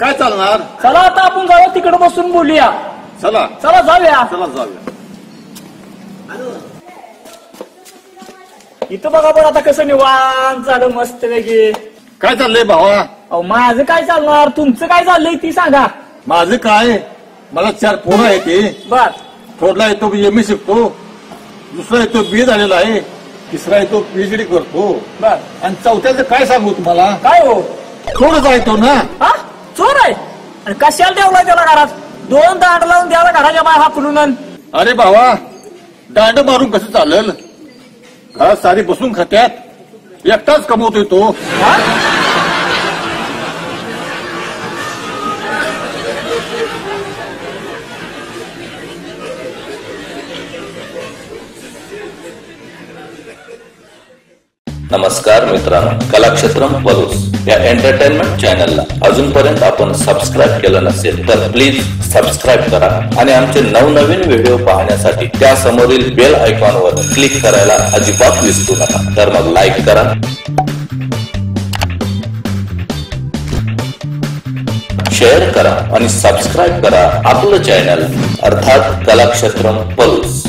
काय चालणार? चला आता आपण जाऊ तिकडे बसून बोलूया. चला चला जाऊया. चला जाऊया. इथं बघा बरं आता कसं निवांत झालं मस्त वेगळे. काय चाललंय भावा? अहो माझं काय चालणार, तुमचं काय चाललंय ती सांगा. माझं काय, मला 4 पोरं आहे ते. बर. थोडला येतो MA शिकतो, दुसरा येतो BA झालेला आहे, तिसरा येतो PhD करतो, बर. आणि चौथ्याचं काय सांगू तुम्हाला? काय हो? थोडंच आहे तो ना. हा चोर आहे आणि कशाला ठेवलाय त्याला घरात? 2 दांड लावून द्याला घराच्या बाहेर हाकलून. अरे भावा, दांड मारून कसं चालेल? घरात सारी बसून खात्यात, एकटाच कमवतोय तो. हा? नमस्कार मित्रांनो, कलाक्षेत्रम पलूस या एंटरटेनमेंट चॅनलला अजूनपर्यंत आपण सबस्क्राईब केलं नसेल तर प्लीज सबस्क्राईब करा आणि आमचे नवनवीन व्हिडिओ पाहण्यासाठी त्या समोरील बेल आयकॉनवर क्लिक करायला अजिबात विसरू नका. तर मग लाईक करा, शेअर करा आणि सबस्क्राईब करा आपलं चॅनल अर्थात कलाक्षेत्रम पलूस.